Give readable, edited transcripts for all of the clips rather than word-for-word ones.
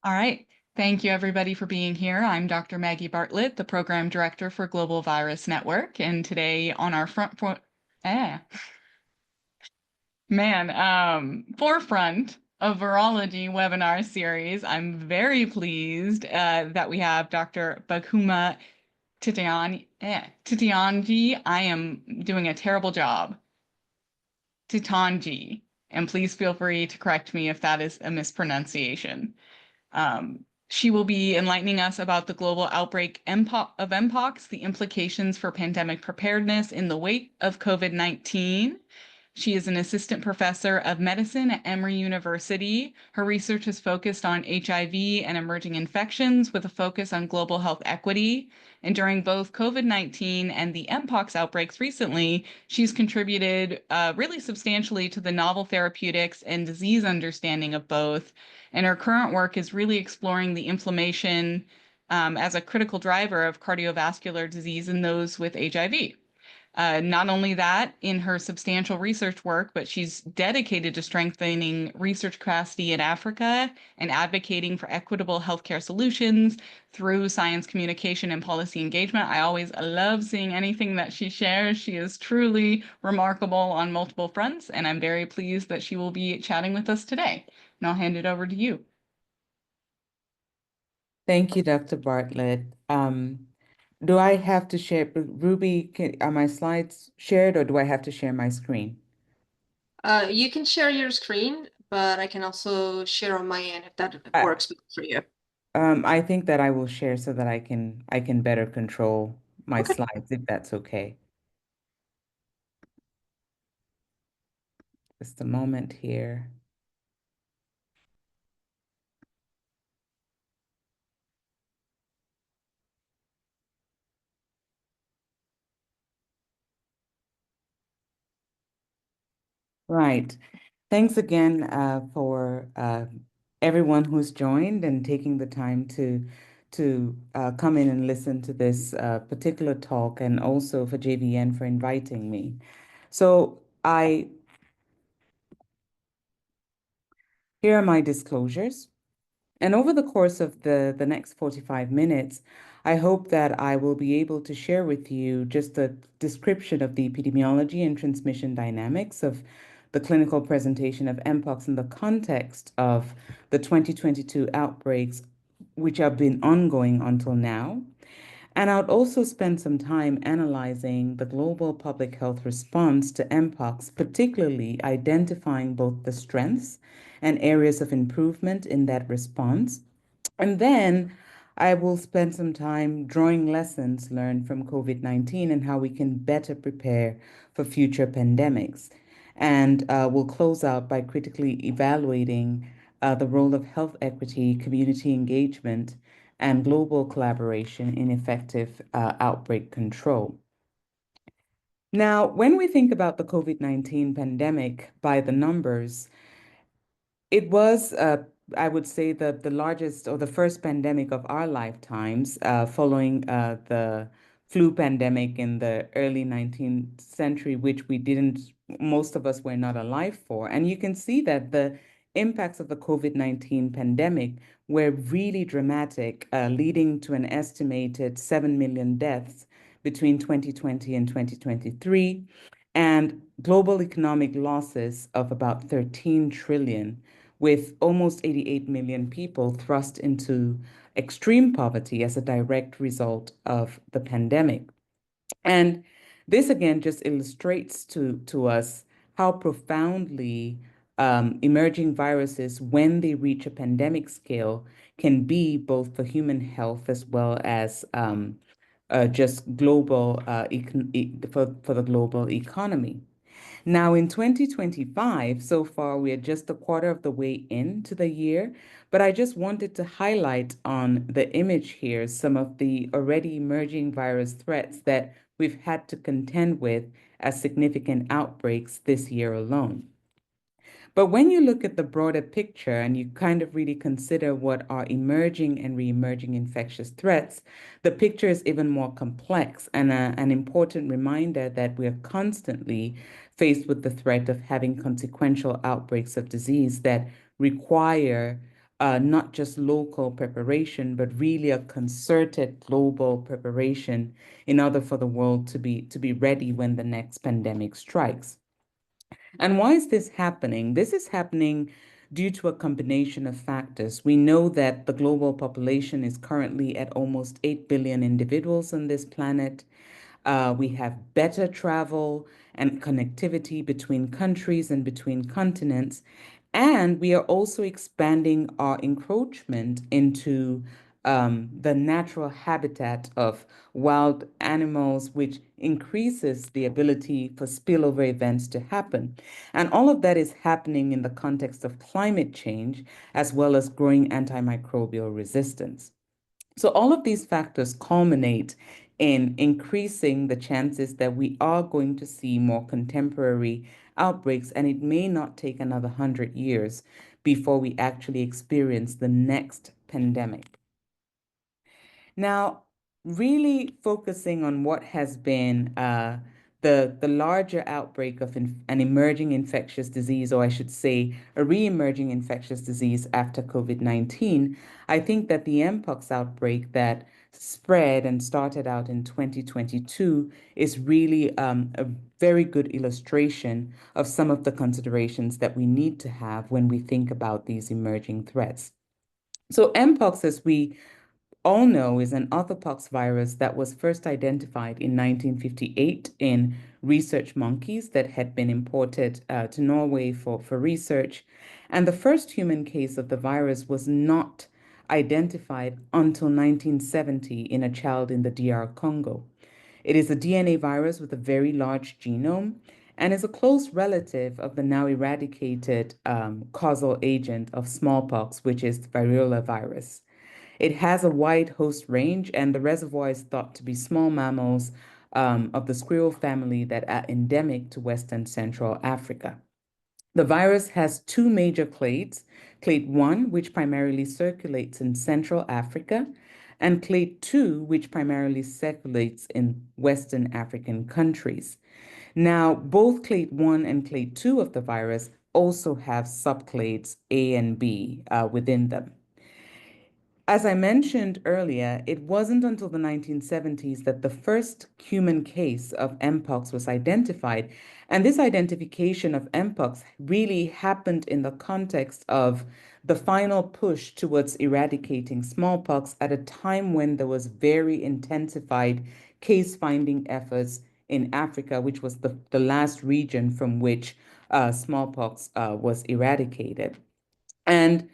All right. Thank you, everybody, for being here. I'm Dr. Maggie Bartlett, the Program Director for Global Virus Network. And today on our forefront of Virology webinar series, I'm very pleased that we have Dr. Boghuma Titanji. I am doing a terrible job. Titanji. And please feel free to correct me if that is a mispronunciation. She will be enlightening us about the global outbreak of Mpox, the implications for pandemic preparedness in the wake of COVID-19. She is an assistant professor of medicine at Emory University. Her research is focused on HIV and emerging infections with a focus on global health equity. And during both COVID-19 and the Mpox outbreaks recently, she's contributed really substantially to the novel therapeutics and disease understanding of both. And her current work is really exploring the inflammation as a critical driver of cardiovascular disease in those with HIV. Not only that, in her substantial research work, but she's dedicated to strengthening research capacity in Africa and advocating for equitable healthcare solutions through science communication and policy engagement. I always love seeing anything that she shares. She is truly remarkable on multiple fronts, and I'm very pleased that she will be chatting with us today. And I'll hand it over to you. Thank you, Dr. Bartlett. Do I have to share, Ruby, are my slides shared or do I have to share my screen? You can share your screen, but I can also share on my end if that works for you. I think that I will share so that I can better control my Okay. slides, if that's okay. Just a moment here. Right. Thanks again for everyone who's joined and taking the time to come in and listen to this particular talk, and also for GVN for inviting me. So here are my disclosures. And over the course of the next 45 minutes, I hope that I will be able to share with you just a description of the epidemiology and transmission dynamics of the clinical presentation of Mpox in the context of the 2022 outbreaks, which have been ongoing until now. And I'll also spend some time analyzing the global public health response to Mpox, particularly identifying both the strengths and areas of improvement in that response. And then I will spend some time drawing lessons learned from COVID-19 and how we can better prepare for future pandemics. And we'll close out by critically evaluating the role of health equity, community engagement, and global collaboration in effective outbreak control. Now, when we think about the COVID-19 pandemic by the numbers, it was, I would say, the largest or the first pandemic of our lifetimes, following the flu pandemic in the early 19th century, which most of us were not alive for. And you can see that the impacts of the COVID-19 pandemic were really dramatic, leading to an estimated 7 million deaths between 2020 and 2023, and global economic losses of about 13 trillion, with almost 88 million people thrust into extreme poverty as a direct result of the pandemic. And this again just illustrates to us how profoundly emerging viruses, when they reach a pandemic scale, can be both for human health as well as just global for the global economy. Now, in 2025, so far, we are just a quarter of the way into the year, but I just wanted to highlight on the image here some of the already emerging virus threats that we've had to contend with as significant outbreaks this year alone. But when you look at the broader picture and you kind of really consider what are emerging and re-emerging infectious threats, the picture is even more complex, and an important reminder that we are constantly faced with the threat of having consequential outbreaks of disease that require not just local preparation, but really a concerted global preparation in order for the world to be ready when the next pandemic strikes. And why is this happening? This is happening due to a combination of factors. We know that the global population is currently at almost 8 billion individuals on this planet. We have better travel and connectivity between countries and between continents. And we are also expanding our encroachment into the natural habitat of wild animals, which increases the ability for spillover events to happen. And all of that is happening in the context of climate change, as well as growing antimicrobial resistance. So all of these factors culminate in increasing the chances that we are going to see more contemporary outbreaks, and it may not take another 100 years before we actually experience the next pandemic. Now, really focusing on what has been the larger outbreak of an emerging infectious disease, or I should say a re-emerging infectious disease after COVID-19, I think that the Mpox outbreak that spread and started out in 2022 is really a very good illustration of some of the considerations that we need to have when we think about these emerging threats. So Mpox, as we all know, is an orthopox virus that was first identified in 1958 in research monkeys that had been imported to Norway for research. And the first human case of the virus was not identified until 1970 in a child in the DR Congo. It is a DNA virus with a very large genome and is a close relative of the now eradicated causal agent of smallpox, which is variola virus. It has a wide host range, and the reservoir is thought to be small mammals of the squirrel family that are endemic to Western Central Africa. The virus has two major clades, clade 1, which primarily circulates in Central Africa, and clade 2, which primarily circulates in Western African countries. Now, both clade 1 and clade 2 of the virus also have subclades A and B within them. As I mentioned earlier, it wasn't until the 1970s that the first human case of Mpox was identified. And this identification of Mpox really happened in the context of the final push towards eradicating smallpox at a time when there was very intensified case-finding efforts in Africa, which was the last region from which smallpox was eradicated. And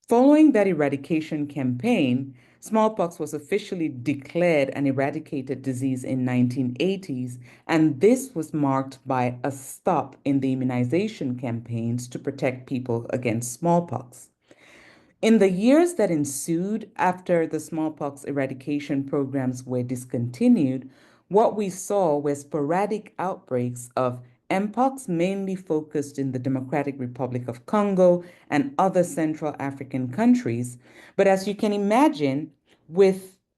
following that eradication campaign, smallpox was officially declared an eradicated disease in 1980s, and this was marked by a stop in the immunization campaigns to protect people against smallpox. In the years that ensued after the smallpox eradication programs were discontinued, what we saw were sporadic outbreaks of Mpox, mainly focused in the Democratic Republic of Congo and other Central African countries. But as you can imagine,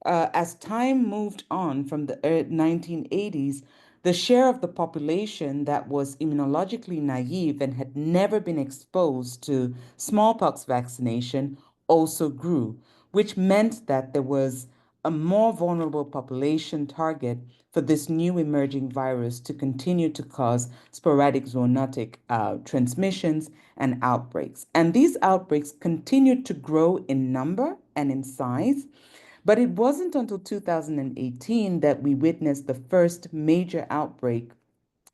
as time moved on from the 1980s, the share of the population that was immunologically naive and had never been exposed to smallpox vaccination also grew, which meant that there was a more vulnerable population target for this new emerging virus to continue to cause sporadic zoonotic transmissions and outbreaks. And these outbreaks continued to grow in number and in size. But it wasn't until 2018 that we witnessed the first major outbreak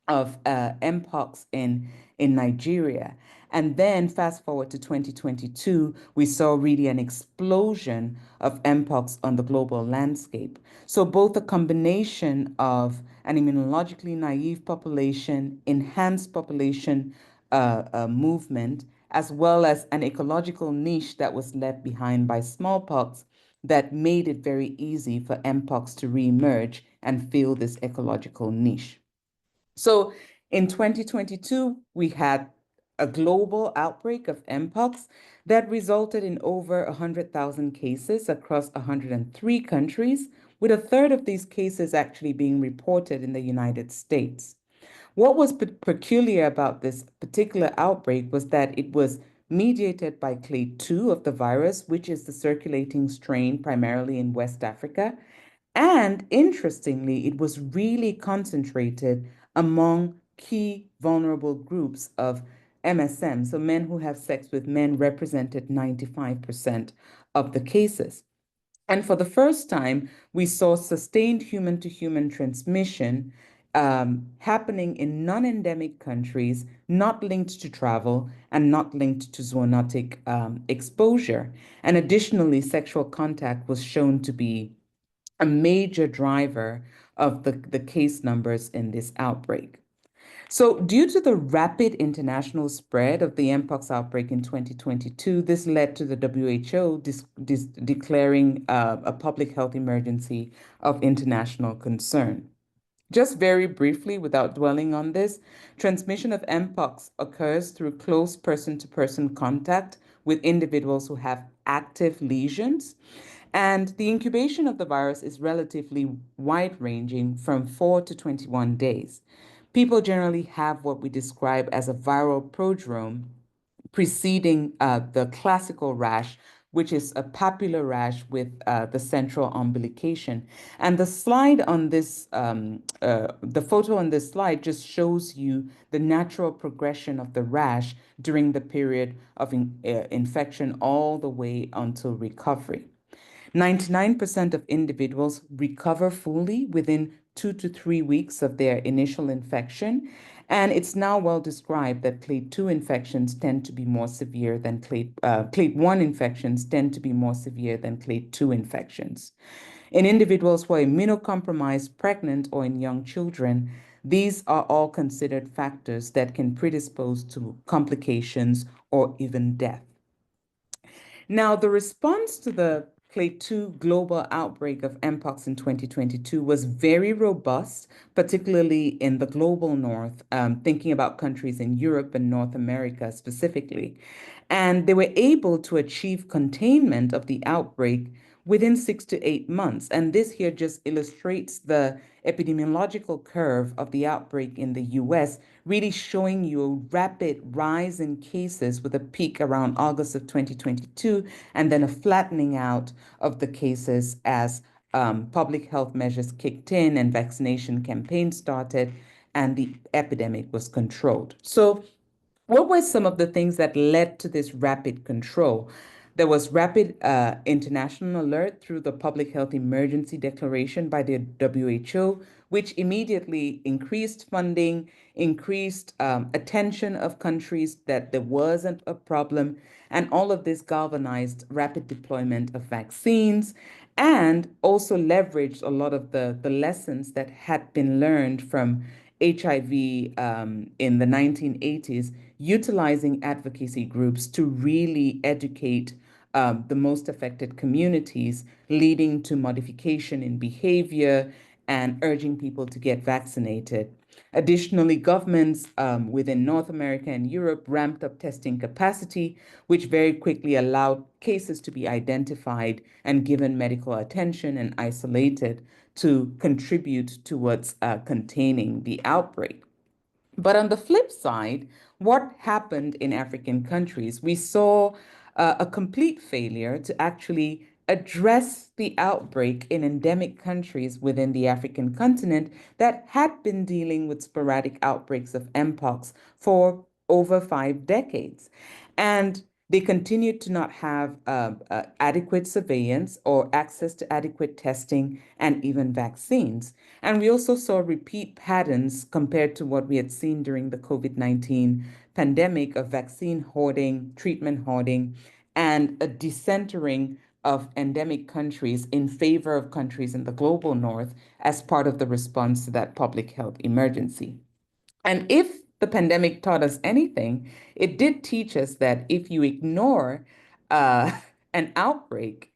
of Mpox in Nigeria. And then fast forward to 2022, we saw really an explosion of Mpox on the global landscape. So both a combination of an immunologically naive population, enhanced population movement, as well as an ecological niche that was left behind by smallpox that made it very easy for Mpox to reemerge and fill this ecological niche. So in 2022, we had a global outbreak of Mpox that resulted in over 100,000 cases across 103 countries, with a third of these cases actually being reported in the United States. What was peculiar about this particular outbreak was that it was mediated by clade 2 of the virus, which is the circulating strain primarily in West Africa. And interestingly, it was really concentrated among key vulnerable groups of MSM. So men who have sex with men represented 95% of the cases. And for the first time, we saw sustained human-to-human transmission happening in non-endemic countries, not linked to travel and not linked to zoonotic exposure. And additionally, sexual contact was shown to be a major driver of the case numbers in this outbreak. So, due to the rapid international spread of the Mpox outbreak in 2022, this led to the WHO declaring a public health emergency of international concern. Just very briefly, without dwelling on this, transmission of Mpox occurs through close person-to-person contact with individuals who have active lesions. And the incubation of the virus is relatively wide-ranging from 4 to 21 days. People generally have what we describe as a viral prodrome preceding the classical rash, which is a papular rash with the central umbilication. And the slide on this, the photo on this slide just shows you the natural progression of the rash during the period of infection all the way until recovery. 99% of individuals recover fully within 2 to 3 weeks of their initial infection. And it's now well described that clade 2 infections tend to be more severe than clade 1 infections tend to be more severe than clade 2 infections. In individuals who are immunocompromised, pregnant, or in young children, these are all considered factors that can predispose to complications or even death. Now, the response to the clade 2 global outbreak of Mpox in 2022 was very robust, particularly in the global north, thinking about countries in Europe and North America specifically. And they were able to achieve containment of the outbreak within 6 to 8 months. And this here just illustrates the epidemiological curve of the outbreak in the US, really showing you a rapid rise in cases with a peak around August of 2022, and then a flattening out of the cases as public health measures kicked in and vaccination campaigns started and the epidemic was controlled. So what were some of the things that led to this rapid control? There was rapid international alert through the Public Health Emergency Declaration by the WHO, which immediately increased funding, increased attention of countries that there wasn't a problem, and all of this galvanized rapid deployment of vaccines and also leveraged a lot of the lessons that had been learned from HIV in the 1980s, utilizing advocacy groups to really educate the most affected communities, leading to modification in behavior and urging people to get vaccinated. Additionally, governments within North America and Europe ramped up testing capacity, which very quickly allowed cases to be identified and given medical attention and isolated to contribute towards containing the outbreak. But on the flip side, what happened in African countries? We saw a complete failure to actually address the outbreak in endemic countries within the African continent that had been dealing with sporadic outbreaks of Mpox for over 5 decades. And they continued to not have adequate surveillance or access to adequate testing and even vaccines. And we also saw repeat patterns compared to what we had seen during the COVID-19 pandemic of vaccine hoarding, treatment hoarding, and a decentering of endemic countries in favor of countries in the global north as part of the response to that public health emergency. And if the pandemic taught us anything, it did teach us that if you ignore an outbreak,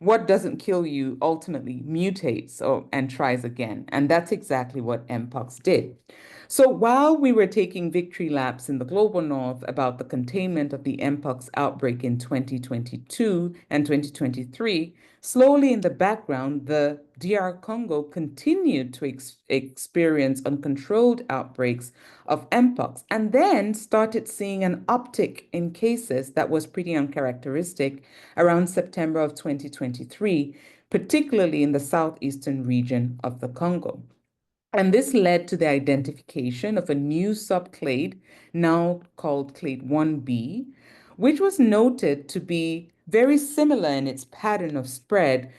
what doesn't kill you ultimately mutates and tries again. And that's exactly what Mpox did. So while we were taking victory laps in the global north about the containment of the Mpox outbreak in 2022 and 2023, slowly in the background, the DR Congo continued to experience uncontrolled outbreaks of Mpox and then started seeing an uptick in cases that was pretty uncharacteristic around September of 2023, particularly in the southeastern region of the Congo. And this led to the identification of a new subclade, now called clade 1b, which was noted to be very similar in its pattern of spread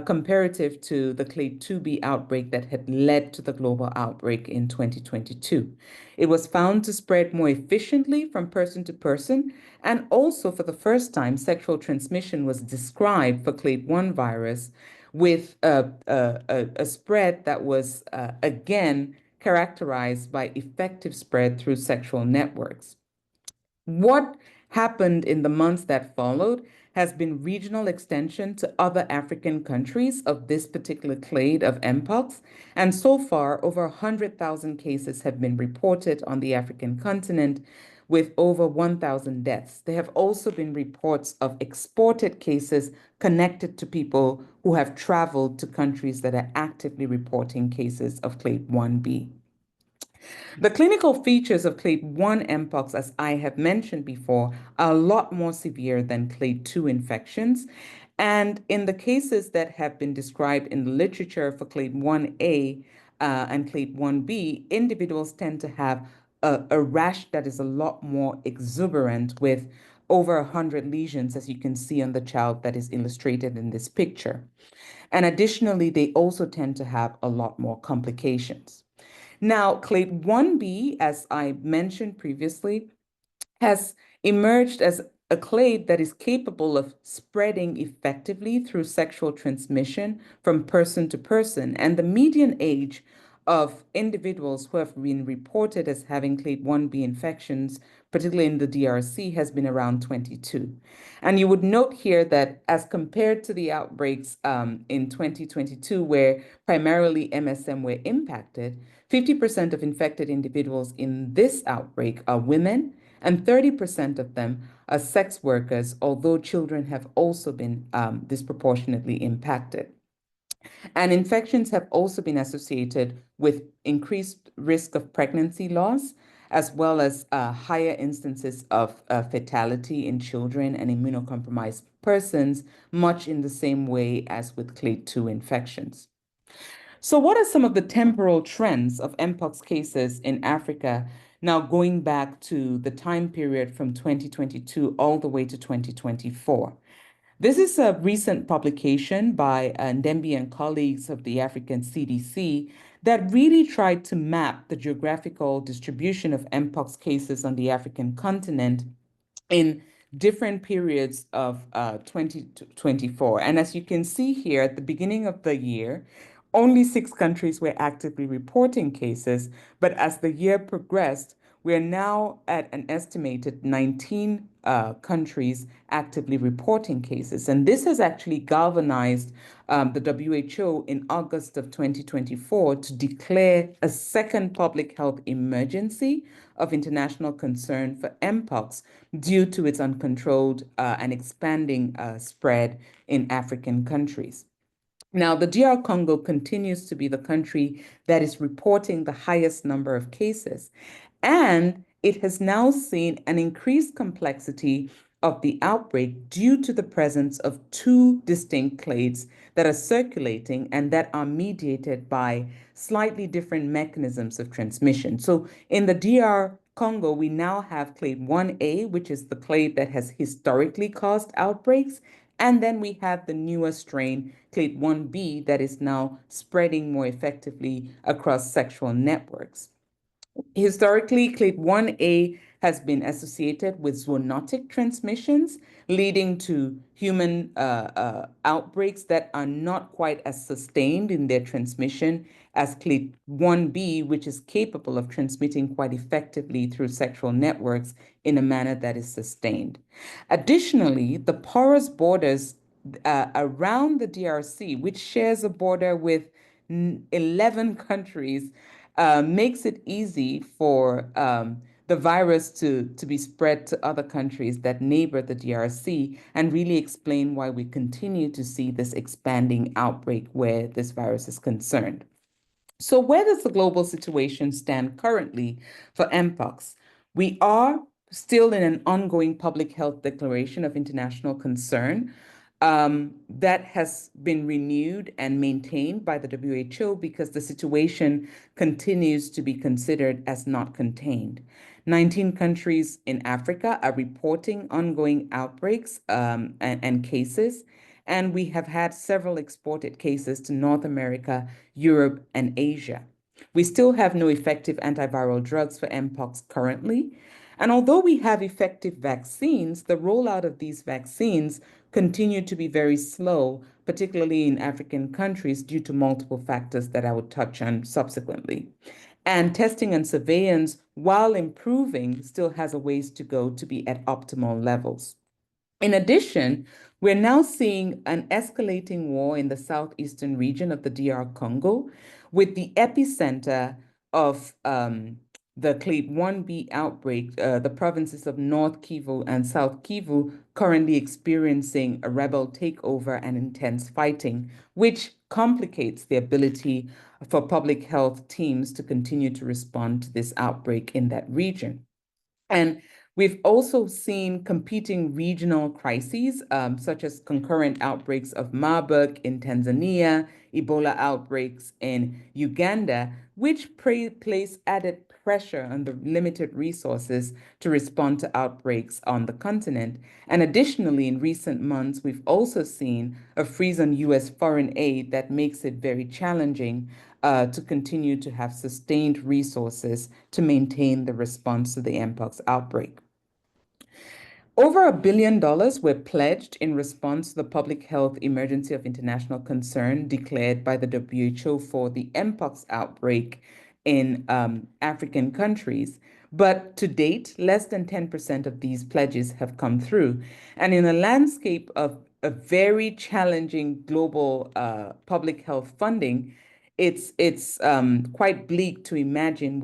comparative to the clade 2b outbreak that had led to the global outbreak in 2022. It was found to spread more efficiently from person to person, and also for the first time, sexual transmission was described for clade 1 virus with a spread that was, again, characterized by effective spread through sexual networks. What happened in the months that followed has been regional extension to other African countries of this particular clade of Mpox, and so far, over 100,000 cases have been reported on the African continent, with over 1,000 deaths. There have also been reports of exported cases connected to people who have traveled to countries that are actively reporting cases of clade 1b. The clinical features of clade 1 Mpox, as I have mentioned before, are a lot more severe than clade 2 infections. And in the cases that have been described in the literature for clade 1A and clade 1B, individuals tend to have a rash that is a lot more exuberant with over 100 lesions, as you can see on the chart that is illustrated in this picture. And additionally, they also tend to have a lot more complications. Now, clade 1b, as I mentioned previously, has emerged as a clade that is capable of spreading effectively through sexual transmission from person to person. And the median age of individuals who have been reported as having clade 1b infections, particularly in the DRC, has been around 22. And you would note here that as compared to the outbreaks in 2022, where primarily MSM were impacted, 50% of infected individuals in this outbreak are women, and 30% of them are sex workers, although children have also been disproportionately impacted. And infections have also been associated with increased risk of pregnancy loss, as well as higher instances of fatality in children and immunocompromised persons, much in the same way as with clade 2 infections. So what are some of the temporal trends of Mpox cases in Africa now going back to the time period from 2022 all the way to 2024? This is a recent publication by Ndembi and colleagues of the African CDC that really tried to map the geographical distribution of Mpox cases on the African continent in different periods of 2024. And as you can see here, at the beginning of the year, only 6 countries were actively reporting cases, but as the year progressed, we are now at an estimated 19 countries actively reporting cases. And this has actually galvanized the WHO in August of 2024 to declare a second public health emergency of international concern for Mpox due to its uncontrolled and expanding spread in African countries. Now, the DR Congo continues to be the country that is reporting the highest number of cases, and it has now seen an increased complexity of the outbreak due to the presence of 2 distinct clades that are circulating and that are mediated by slightly different mechanisms of transmission. So in the DR Congo, we now have clade 1A, which is the clade that has historically caused outbreaks. And then we have the newer strain, clade 1B, that is now spreading more effectively across sexual networks. Historically, clade 1A has been associated with zoonotic transmissions, leading to human outbreaks that are not quite as sustained in their transmission as clade 1B, which is capable of transmitting quite effectively through sexual networks in a manner that is sustained. Additionally, the porous borders around the DRC, which shares a border with 11 countries, makes it easy for the virus to be spread to other countries that neighbor the DRC and really explain why we continue to see this expanding outbreak where this virus is concerned. So where does the global situation stand currently for Mpox? We are still in an ongoing public health declaration of international concern that has been renewed and maintained by the WHO because the situation continues to be considered as not contained. 19 countries in Africa are reporting ongoing outbreaks and cases, and we have had several exported cases to North America, Europe, and Asia. We still have no effective antiviral drugs for Mpox currently. And although we have effective vaccines, the rollout of these vaccines continue to be very slow, particularly in African countries, due to multiple factors that I would touch on subsequently. And testing and surveillance, while improving, still has a ways to go to be at optimal levels. In addition, we're now seeing an escalating war in the southeastern region of the DR Congo, with the epicenter of the Clade 1b outbreak, the provinces of North Kivu and South Kivu currently experiencing a rebel takeover and intense fighting, which complicates the ability for public health teams to continue to respond to this outbreak in that region. And we've also seen competing regional crises, such as concurrent outbreaks of Marburg in Tanzania, Ebola outbreaks in Uganda, which place added pressure on the limited resources to respond to outbreaks on the continent. And additionally, in recent months, we've also seen a freeze on U.S. foreign aid that makes it very challenging to continue to have sustained resources to maintain the response to the Mpox outbreak. Over $1 billion were pledged in response to the public health emergency of international concern declared by the WHO for the Mpox outbreak in African countries. But to date, less than 10% of these pledges have come through. And in a landscape of a very challenging global public health funding, it's quite bleak to imagine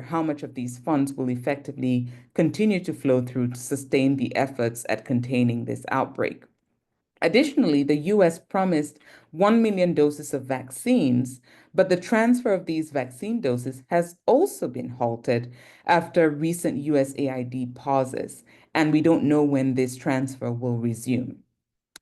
how much of these funds will effectively continue to flow through to sustain the efforts at containing this outbreak. Additionally, the U.S. promised 1 million doses of vaccines, but the transfer of these vaccine doses has also been halted after recent USAID pauses, and we don't know when this transfer will resume.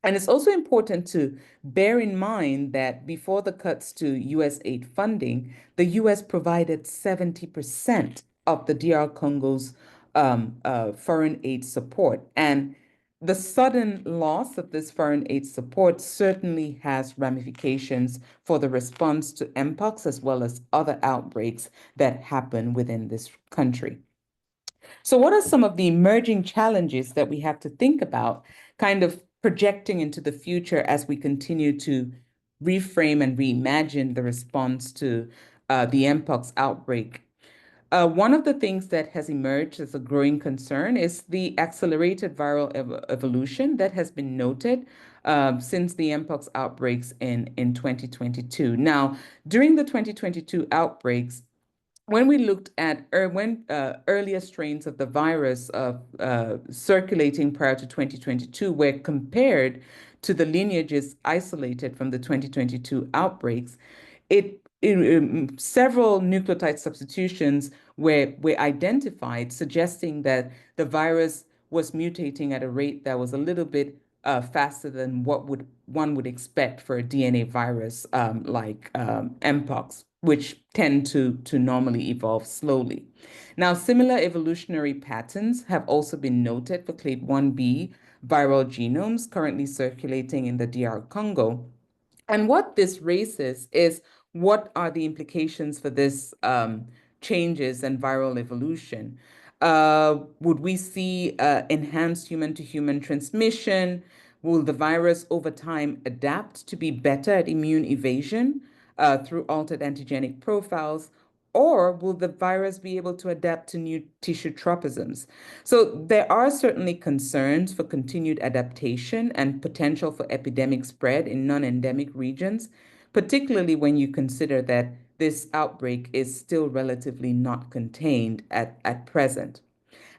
And it's also important to bear in mind that before the cuts to US aid funding, the US provided 70% of the DR Congo's foreign aid support. And the sudden loss of this foreign aid support certainly has ramifications for the response to Mpox as well as other outbreaks that happen within this country. So what are some of the emerging challenges that we have to think about, kind of projecting into the future as we continue to reframe and reimagine the response to the Mpox outbreak? One of the things that has emerged as a growing concern is the accelerated viral evolution that has been noted since the Mpox outbreaks in 2022. Now, during the 2022 outbreaks, when we looked at earlier strains of the virus circulating prior to 2022 were compared to the lineages isolated from the 2022 outbreaks, several nucleotide substitutions were identified, suggesting that the virus was mutating at a rate that was a little bit faster than what one would expect for a DNA virus like Mpox, which tend to normally evolve slowly. Now, similar evolutionary patterns have also been noted for Clade 1b viral genomes currently circulating in the DR Congo. And what this raises is, what are the implications for this changes and viral evolution? Would we see enhanced human-to-human transmission? Will the virus over time adapt to be better at immune evasion through altered antigenic profiles? Or will the virus be able to adapt to new tissue tropisms? So there are certainly concerns for continued adaptation and potential for epidemic spread in non-endemic regions, particularly when you consider that this outbreak is still relatively not contained at present.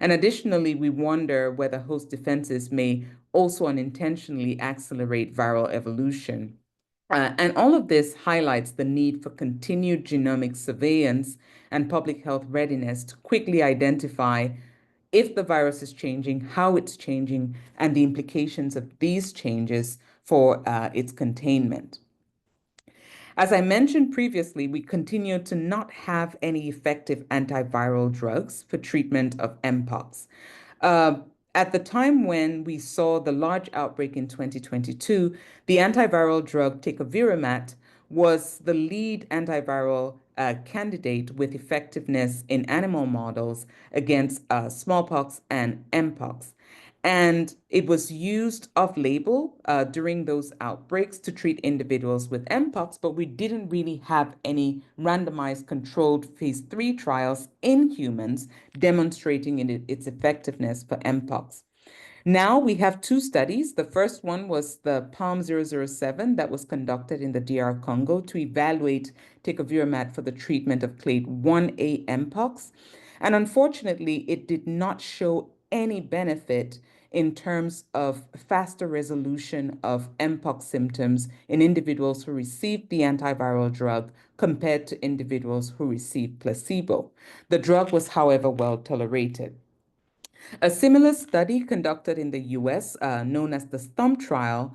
And additionally, we wonder whether host defenses may also unintentionally accelerate viral evolution. And all of this highlights the need for continued genomic surveillance and public health readiness to quickly identify if the virus is changing, how it's changing, and the implications of these changes for its containment. As I mentioned previously, we continue to not have any effective antiviral drugs for treatment of Mpox. At the time when we saw the large outbreak in 2022, the antiviral drug tecovirimat was the lead antiviral candidate with effectiveness in animal models against smallpox and Mpox. And it was used off-label during those outbreaks to treat individuals with Mpox, but we didn't really have any randomized controlled phase 3 trials in humans demonstrating its effectiveness for Mpox. Now we have two studies. The first one was the PALM-007 that was conducted in the DR Congo to evaluate tecovirimat for the treatment of clade 1A Mpox. And unfortunately, it did not show any benefit in terms of faster resolution of Mpox symptoms in individuals who received the antiviral drug compared to individuals who received placebo. The drug was, however, well tolerated. A similar study conducted in the US, known as the STOMP trial,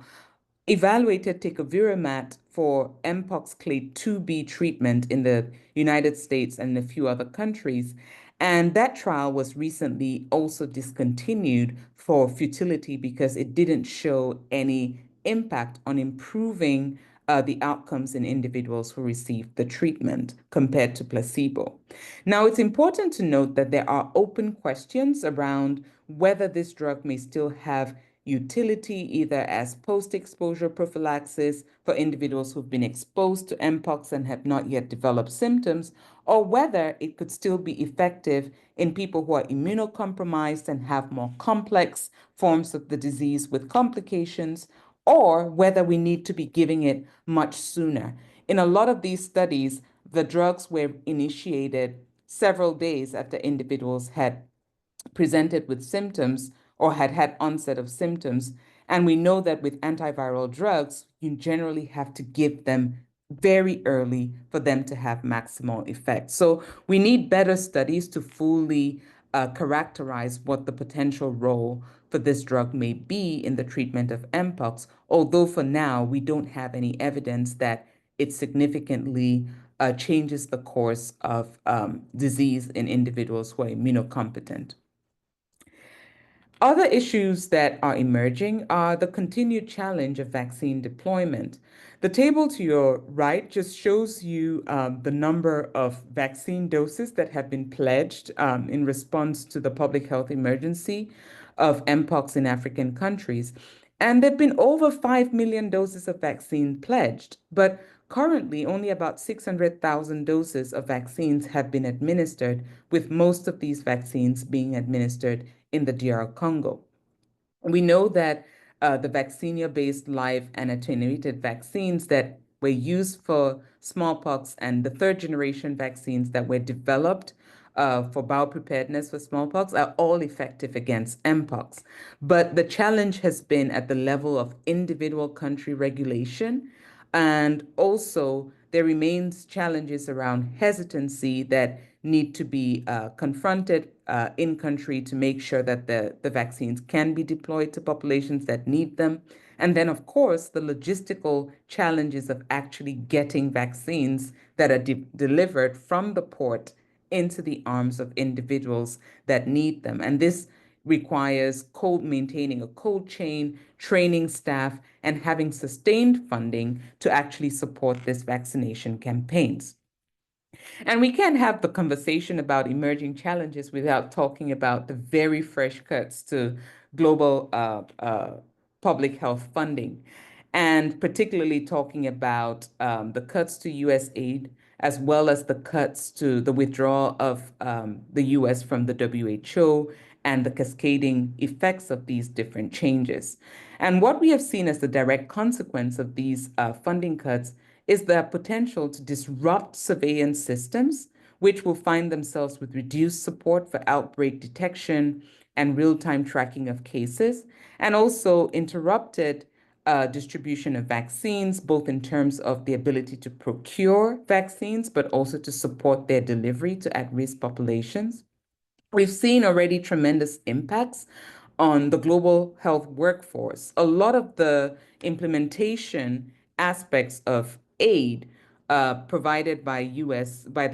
evaluated tecovirimat for Mpox clade 2B treatment in the United States and a few other countries. And that trial was recently also discontinued for futility because it didn't show any impact on improving the outcomes in individuals who received the treatment compared to placebo. Now, it's important to note that there are open questions around whether this drug may still have utility either as post-exposure prophylaxis for individuals who've been exposed to Mpox and have not yet developed symptoms, or whether it could still be effective in people who are immunocompromised and have more complex forms of the disease with complications, or whether we need to be giving it much sooner. In a lot of these studies, the drugs were initiated several days after individuals had presented with symptoms or had had onset of symptoms. And we know that with antiviral drugs, you generally have to give them very early for them to have maximal effect. So we need better studies to fully characterize what the potential role for this drug may be in the treatment of Mpox, although for now we don't have any evidence that it significantly changes the course of disease in individuals who are immunocompetent. Other issues that are emerging are the continued challenge of vaccine deployment. The table to your right just shows you the number of vaccine doses that have been pledged in response to the public health emergency of Mpox in African countries. And there have been over 5 million doses of vaccine pledged, but currently only about 600,000 doses of vaccines have been administered, with most of these vaccines being administered in the DR Congo. We know that the vaccinia-based live and attenuated vaccines that were used for smallpox and the third generation vaccines that were developed for biopreparedness for smallpox are all effective against Mpox. But the challenge has been at the level of individual country regulation, and also there remains challenges around hesitancy that need to be confronted in country to make sure that the vaccines can be deployed to populations that need them. And then, of course, the logistical challenges of actually getting vaccines that are delivered from the port into the arms of individuals that need them. And this requires maintaining a cold chain, training staff, and having sustained funding to actually support this vaccination campaigns. And we can't have the conversation about emerging challenges without talking about the very fresh cuts to global public health funding, and particularly talking about the cuts to US aid, as well as the cuts to the withdrawal of the US from the WHO and the cascading effects of these different changes. And what we have seen as the direct consequence of these funding cuts is the potential to disrupt surveillance systems, which will find themselves with reduced support for outbreak detection and real-time tracking of cases, and also interrupted distribution of vaccines, both in terms of the ability to procure vaccines, but also to support their delivery to at-risk populations. We've seen already tremendous impacts on the global health workforce. A lot of the implementation aspects of aid provided by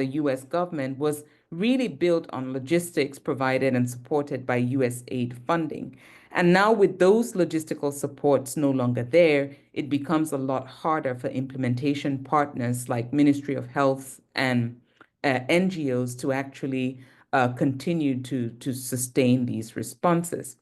the US government was really built on logistics provided and supported by US aid funding. And now with those logistical supports no longer there, it becomes a lot harder for implementation partners like Ministry of Health and NGOs to actually continue to sustain these responses.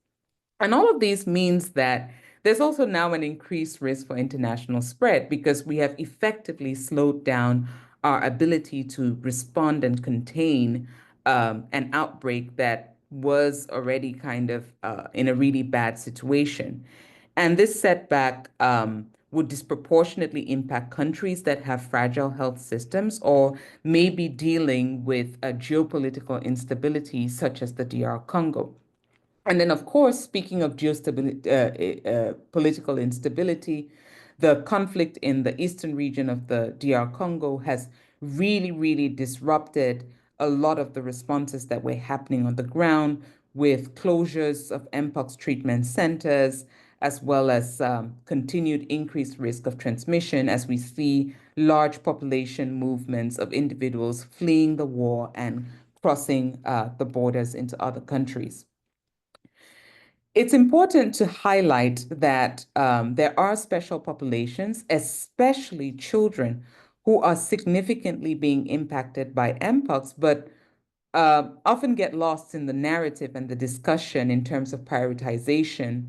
And all of these means that there's also now an increased risk for international spread because we have effectively slowed down our ability to respond and contain an outbreak that was already kind of in a really bad situation. And this setback would disproportionately impact countries that have fragile health systems or may be dealing with a geopolitical instability, such as the DR Congo. And then, of course, speaking of political instability, the conflict in the eastern region of the DR Congo has really, really disrupted a lot of the responses that were happening on the ground, with closures of Mpox treatment centers, as well as continued increased risk of transmission as we see large population movements of individuals fleeing the war and crossing the borders into other countries. It's important to highlight that there are special populations, especially children, who are significantly being impacted by Mpox, but often get lost in the narrative and the discussion in terms of prioritization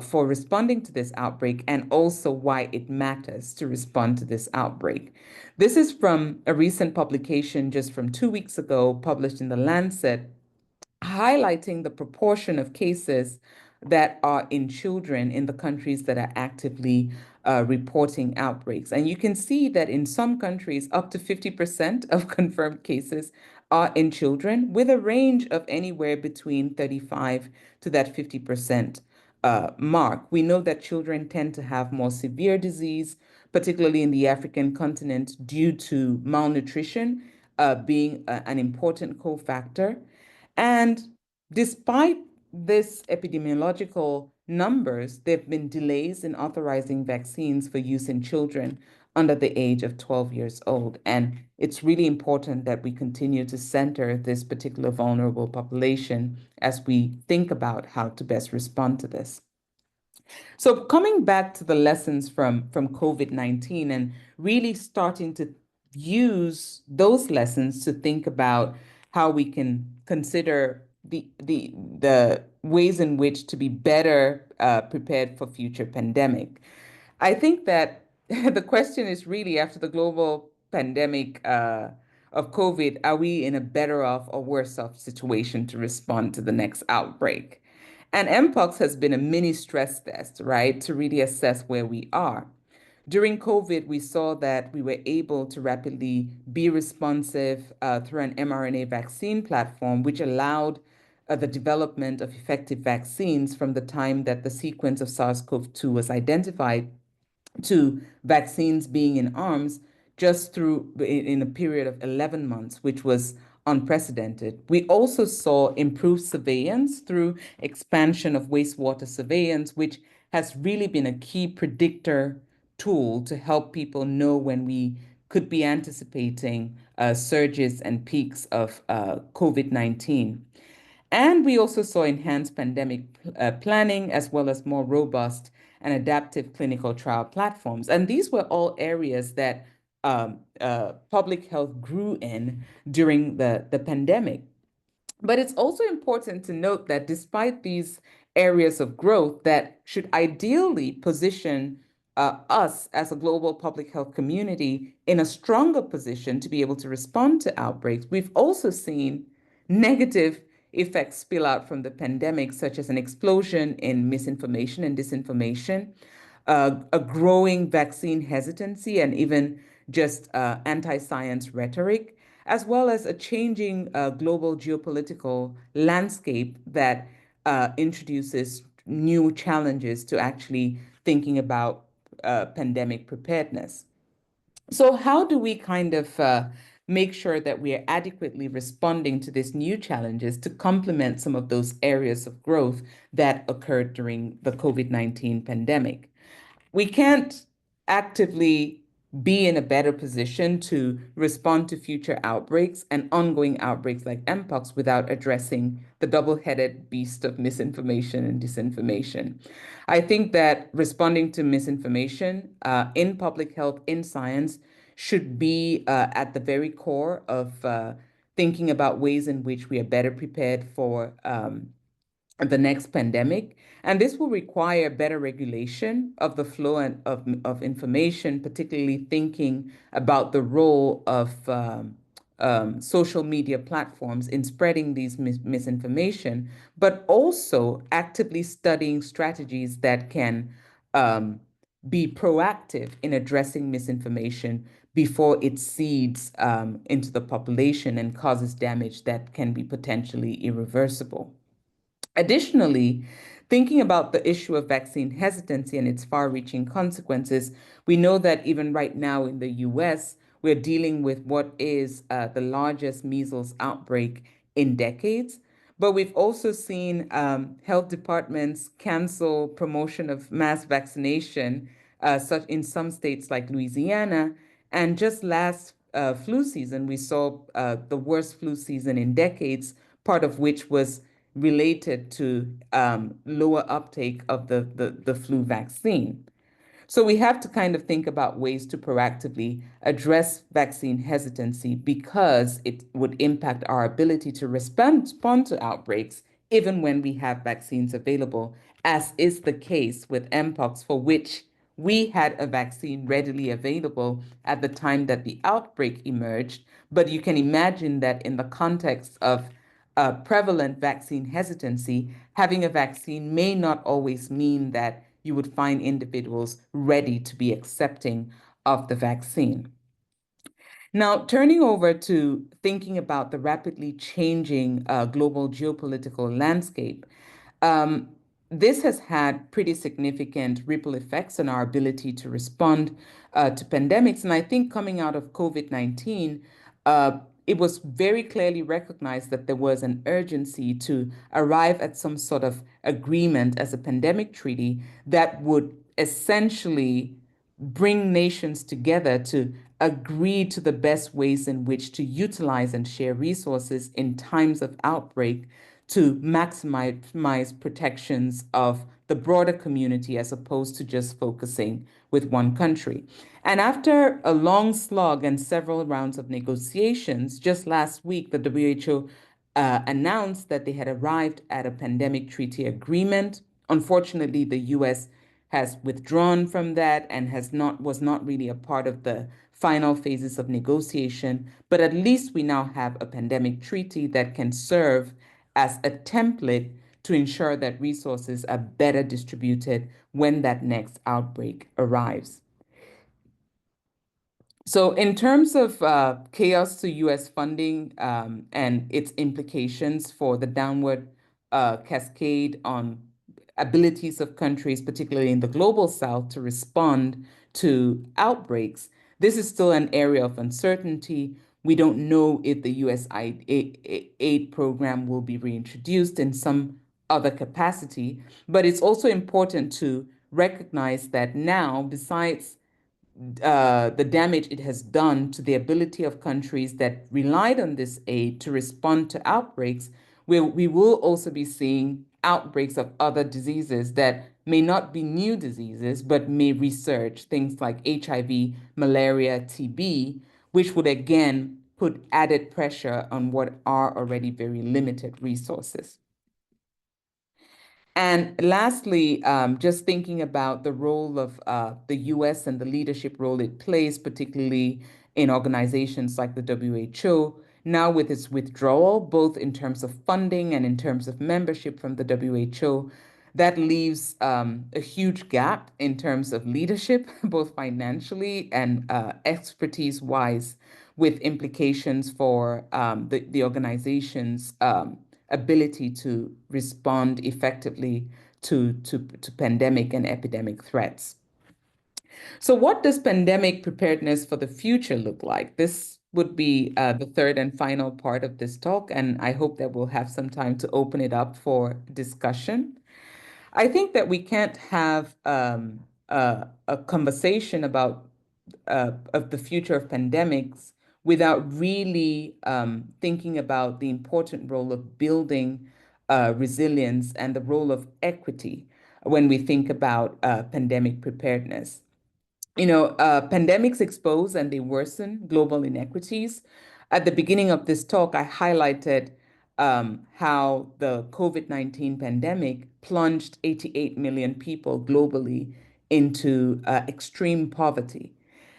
for responding to this outbreak and also why it matters to respond to this outbreak. This is from a recent publication just from 2 weeks ago, published in The Lancet, highlighting the proportion of cases that are in children in the countries that are actively reporting outbreaks. And you can see that in some countries, up to 50% of confirmed cases are in children, with a range of anywhere between 35 to that 50% mark. We know that children tend to have more severe disease, particularly in the African continent, due to malnutrition being an important cofactor. And despite this epidemiological numbers, there have been delays in authorizing vaccines for use in children under the age of 12 years old. And it's really important that we continue to center this particular vulnerable population as we think about how to best respond to this. So coming back to the lessons from COVID-19 and really starting to use those lessons to think about how we can consider the ways in which to be better prepared for future pandemic. I think that the question is really, after the global pandemic of COVID, are we in a better off or worse off situation to respond to the next outbreak? And Mpox has been a mini stress test, right, to really assess where we are. During COVID, we saw that we were able to rapidly be responsive through an mRNA vaccine platform, which allowed the development of effective vaccines from the time that the sequence of SARS-CoV-2 was identified to vaccines being in arms just through in a period of 11 months, which was unprecedented. We also saw improved surveillance through expansion of wastewater surveillance, which has really been a key predictor tool to help people know when we could be anticipating surges and peaks of COVID-19. And we also saw enhanced pandemic planning, as well as more robust and adaptive clinical trial platforms. And these were all areas that public health grew in during the pandemic. But it's also important to note that despite these areas of growth that should ideally position us as a global public health community in a stronger position to be able to respond to outbreaks, we've also seen negative effects spill out from the pandemic, such as an explosion in misinformation and disinformation, a growing vaccine hesitancy, and even just anti-science rhetoric, as well as a changing global geopolitical landscape that introduces new challenges to actually thinking about pandemic preparedness. So how do we kind of make sure that we are adequately responding to these new challenges to complement some of those areas of growth that occurred during the COVID-19 pandemic? We can't actively be in a better position to respond to future outbreaks and ongoing outbreaks like Mpox without addressing the double-headed beast of misinformation and disinformation. I think that responding to misinformation in public health, in science, should be at the very core of thinking about ways in which we are better prepared for the next pandemic. And this will require better regulation of the flow of information, particularly thinking about the role of social media platforms in spreading these misinformation, but also actively studying strategies that can be proactive in addressing misinformation before it seeds into the population and causes damage that can be potentially irreversible. Additionally, thinking about the issue of vaccine hesitancy and its far-reaching consequences, we know that even right now in the US, we're dealing with what is the largest measles outbreak in decades. But we've also seen health departments cancel promotion of mass vaccination, such in some states like Louisiana. And just last flu season, we saw the worst flu season in decades, part of which was related to lower uptake of the flu vaccine. So we have to kind of think about ways to proactively address vaccine hesitancy because it would impact our ability to respond to outbreaks even when we have vaccines available, as is the case with Mpox, for which we had a vaccine readily available at the time that the outbreak emerged. But you can imagine that in the context of prevalent vaccine hesitancy, having a vaccine may not always mean that you would find individuals ready to be accepting of the vaccine. Now, turning over to thinking about the rapidly changing global geopolitical landscape, this has had pretty significant ripple effects on our ability to respond to pandemics. And I think coming out of COVID-19, it was very clearly recognized that there was an urgency to arrive at some sort of agreement as a pandemic treaty that would essentially bring nations together to agree to the best ways in which to utilize and share resources in times of outbreak to maximize protections of the broader community as opposed to just focusing with one country. And after a long slog and several rounds of negotiations, just last week, the WHO announced that they had arrived at a pandemic treaty agreement. Unfortunately, the US has withdrawn from that and was not really a part of the final phases of negotiation. But at least we now have a pandemic treaty that can serve as a template to ensure that resources are better distributed when that next outbreak arrives. So in terms of chaos to US funding and its implications for the downward cascade on abilities of countries, particularly in the global south, to respond to outbreaks, this is still an area of uncertainty. We don't know if the USAID program will be reintroduced in some other capacity, but it's also important to recognize that now, besides the damage it has done to the ability of countries that relied on this aid to respond to outbreaks, we will also be seeing outbreaks of other diseases that may not be new diseases, but may resurge, things like HIV, malaria, TB, which would again put added pressure on what are already very limited resources. And lastly, just thinking about the role of the US and the leadership role it plays, particularly in organizations like the WHO, now with its withdrawal, both in terms of funding and in terms of membership from the WHO, that leaves a huge gap in terms of leadership, both financially and expertise-wise, with implications for the organization's ability to respond effectively to pandemic and epidemic threats. So what does pandemic preparedness for the future look like? This would be the third and final part of this talk, and I hope that we'll have some time to open it up for discussion. I think that we can't have a conversation about of the future of pandemics without really thinking about the important role of building resilience and the role of equity when we think about pandemic preparedness. Pandemics expose and they worsen global inequities. At the beginning of this talk, I highlighted how the COVID-19 pandemic plunged 88 million people globally into extreme poverty.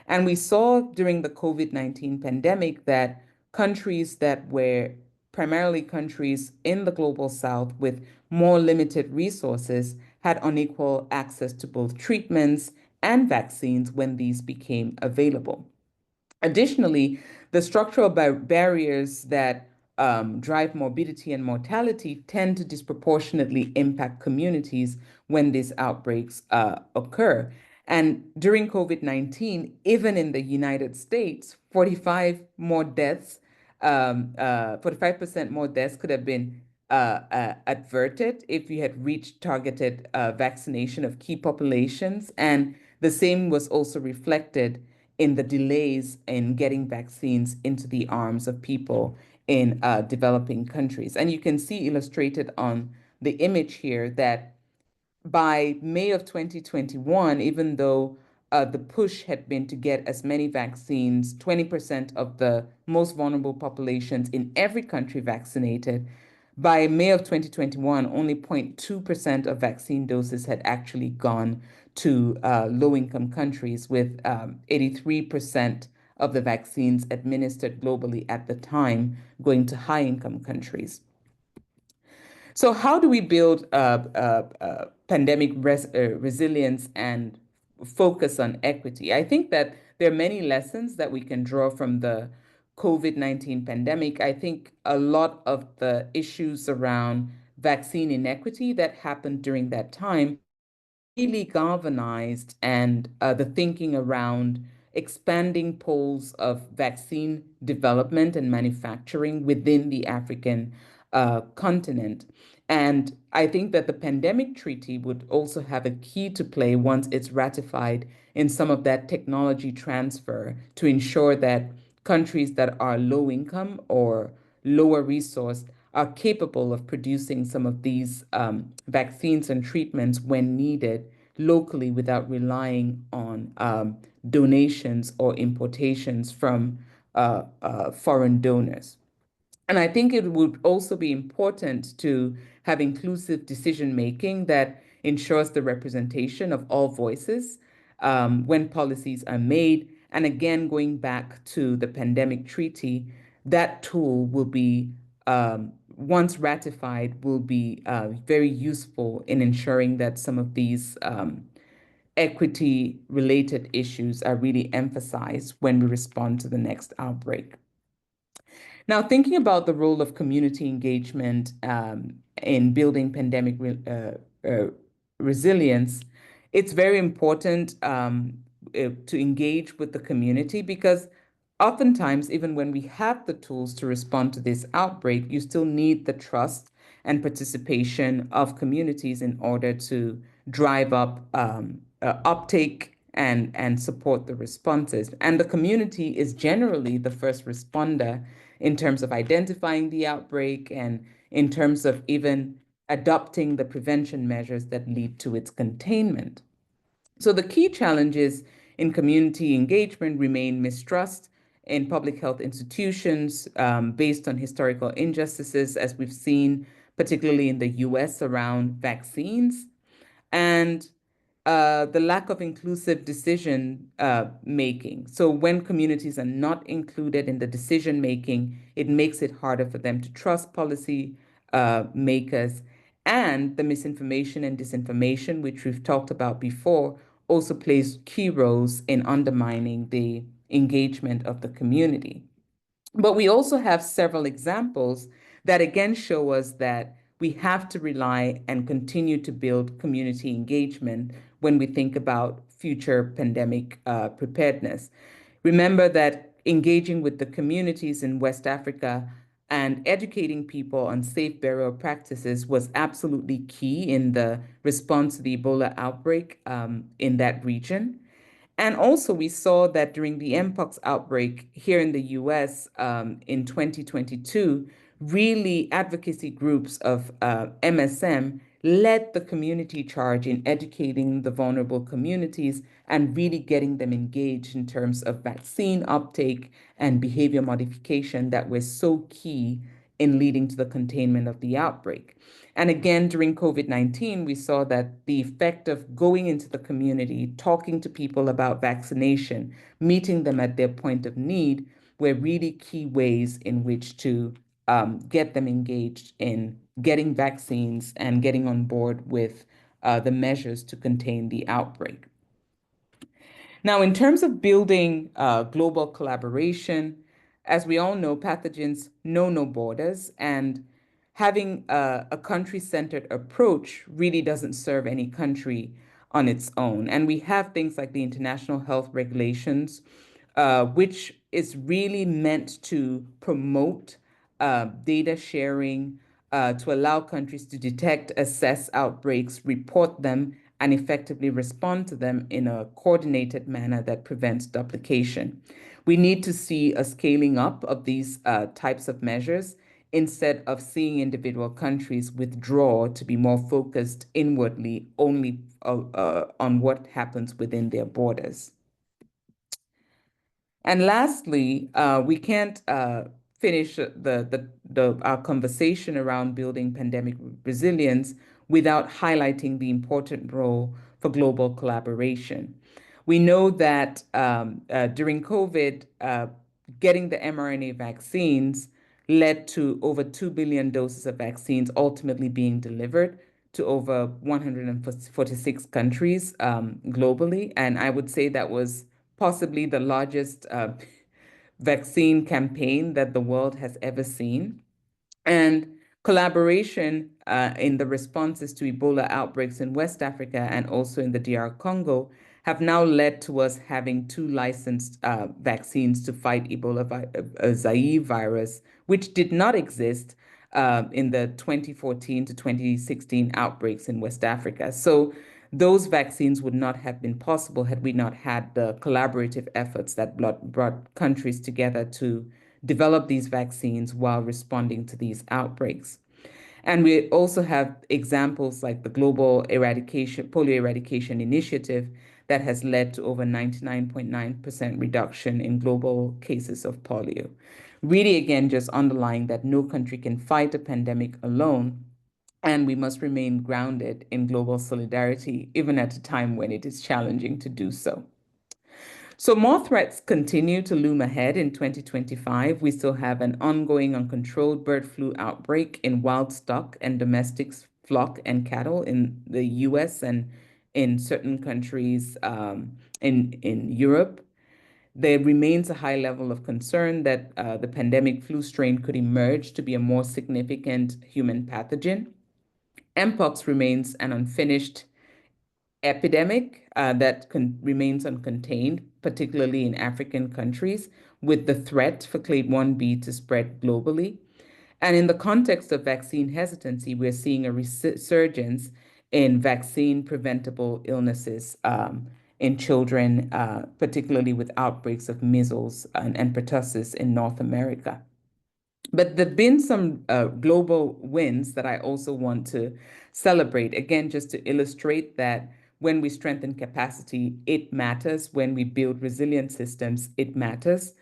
And we saw during the COVID-19 pandemic that countries that were primarily countries in the global south with more limited resources had unequal access to both treatments and vaccines when these became available. Additionally, the structural barriers that drive morbidity and mortality tend to disproportionately impact communities when these outbreaks occur. And during COVID-19, even in the United States, 45% more deaths could have been averted if we had reached targeted vaccination of key populations. And the same was also reflected in the delays in getting vaccines into the arms of people in developing countries. And you can see illustrated on the image here that by May of 2021, even though the push had been to get as many vaccines, 20% of the most vulnerable populations in every country vaccinated, by May of 2021, only 0.2% of vaccine doses had actually gone to low-income countries, with 83% of the vaccines administered globally at the time going to high-income countries. So how do we build pandemic resilience and focus on equity? I think that there are many lessons that we can draw from the COVID-19 pandemic. I think a lot of the issues around vaccine inequity that happened during that time really galvanized and the thinking around expanding pools of vaccine development and manufacturing within the African continent. And I think that the pandemic treaty would also have a key to play once it's ratified in some of that technology transfer to ensure that countries that are low income or lower resourced are capable of producing some of these vaccines and treatments when needed locally without relying on donations or importations from foreign donors. And I think it would also be important to have inclusive decision making that ensures the representation of all voices when policies are made. And again, going back to the pandemic treaty, that tool will be, once ratified, will be very useful in ensuring that some of these equity-related issues are really emphasized when we respond to the next outbreak. Now, thinking about the role of community engagement in building pandemic resilience, it's very important to engage with the community, because oftentimes, even when we have the tools to respond to this outbreak, you still need the trust and participation of communities in order to drive up uptake and support the responses. And the community is generally the first responder in terms of identifying the outbreak and in terms of even adopting the prevention measures that lead to its containment. So the key challenges in community engagement remain mistrust in public health institutions based on historical injustices, as we've seen, particularly in the US around vaccines, and the lack of inclusive decision making. So when communities are not included in the decision making, it makes it harder for them to trust policy makers. And the misinformation and disinformation, which we've talked about before, also plays key roles in undermining the engagement of the community. But we also have several examples that again show us that we have to rely and continue to build community engagement when we think about future pandemic preparedness. Remember that engaging with the communities in West Africa and educating people on safe burial practices was absolutely key in the response to the Ebola outbreak in that region. And also, we saw that during the Mpox outbreak here in the US in 2022, really advocacy groups of MSM led the community charge in educating the vulnerable communities and really getting them engaged in terms of vaccine uptake and behavior modification that were so key in leading to the containment of the outbreak. And again, during COVID-19, we saw that the effect of going into the community, talking to people about vaccination, meeting them at their point of need, were really key ways in which to get them engaged in getting vaccines and getting on board with the measures to contain the outbreak. Now, in terms of building global collaboration, as we all know, pathogens know no borders, and having a country-centered approach really doesn't serve any country on its own. And we have things like the International Health Regulations, which is really meant to promote data sharing, to allow countries to detect, assess outbreaks, report them, and effectively respond to them in a coordinated manner that prevents duplication. We need to see a scaling up of these types of measures instead of seeing individual countries withdraw to be more focused inwardly only on what happens within their borders. And lastly, we can't finish our conversation around building pandemic resilience without highlighting the important role for global collaboration. We know that during COVID, getting the mRNA vaccines led to over 2 billion doses of vaccines ultimately being delivered to over 146 countries globally. And I would say that was possibly the largest vaccine campaign that the world has ever seen. And collaboration in the responses to Ebola outbreaks in West Africa and also in the DR Congo have now led to us having 2 licensed vaccines to fight Ebola Zaire virus, which did not exist in the 2014 to 2016 outbreaks in West Africa. So those vaccines would not have been possible had we not had the collaborative efforts that brought countries together to develop these vaccines while responding to these outbreaks. And we also have examples like the Global Polio Eradication Initiative that has led to over 99.9% reduction in global cases of polio. Really, again, just underlying that no country can fight a pandemic alone, and we must remain grounded in global solidarity, even at a time when it is challenging to do so. So more threats continue to loom ahead in 2025. We still have an ongoing uncontrolled bird flu outbreak in wild stock and domestic flock and cattle in the US and in certain countries in Europe. There remains a high level of concern that the pandemic flu strain could emerge to be a more significant human pathogen. Mpox remains an unfinished epidemic that remains uncontained, particularly in African countries, with the threat for clade 1b to spread globally. And in the context of vaccine hesitancy, we're seeing a resurgence in vaccine preventable illnesses in children, particularly with outbreaks of measles and pertussis in North America. But there've been some global wins that I also want to celebrate, again, just to illustrate that when we strengthen capacity, it matters. When we build resilient systems, it matters.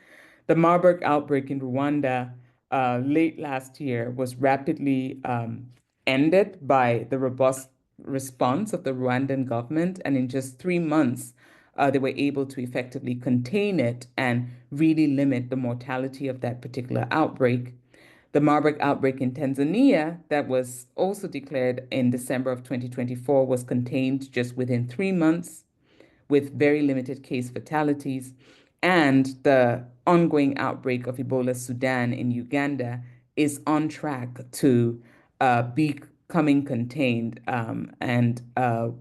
The Marburg outbreak in Rwanda late last year was rapidly ended by the robust response of the Rwandan government. And in just 3 months, they were able to effectively contain it and really limit the mortality of that particular outbreak. The Marburg outbreak in Tanzania, that was also declared in December of 2024, was contained just within 3 months with very limited case fatalities. and the ongoing outbreak of Ebola Sudan in Uganda is on track to becoming contained. And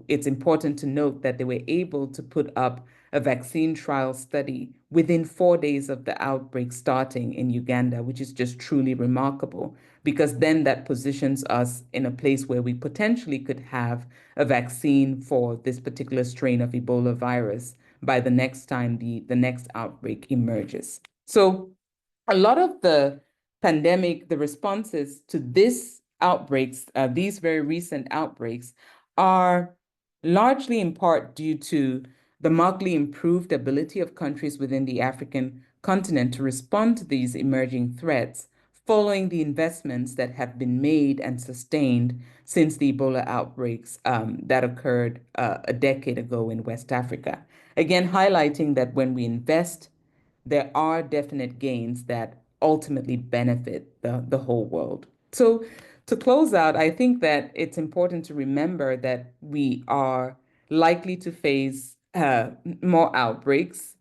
it's important to note that they were able to put up a vaccine trial study within 4 days of the outbreak starting in Uganda, which is just truly remarkable, because then that positions us in a place where we potentially could have a vaccine for this particular strain of Ebola virus by the next time the next outbreak emerges. So a lot of the pandemic, the responses to this outbreaks, these very recent outbreaks, are largely in part due to the markedly improved ability of countries within the African continent to respond to these emerging threats following the investments that have been made and sustained since the Ebola outbreaks that occurred a decade ago in West Africa. Again, highlighting that when we invest, there are definite gains that ultimately benefit the whole world. So to close out, I think that it's important to remember that we are likely to face more outbreaks,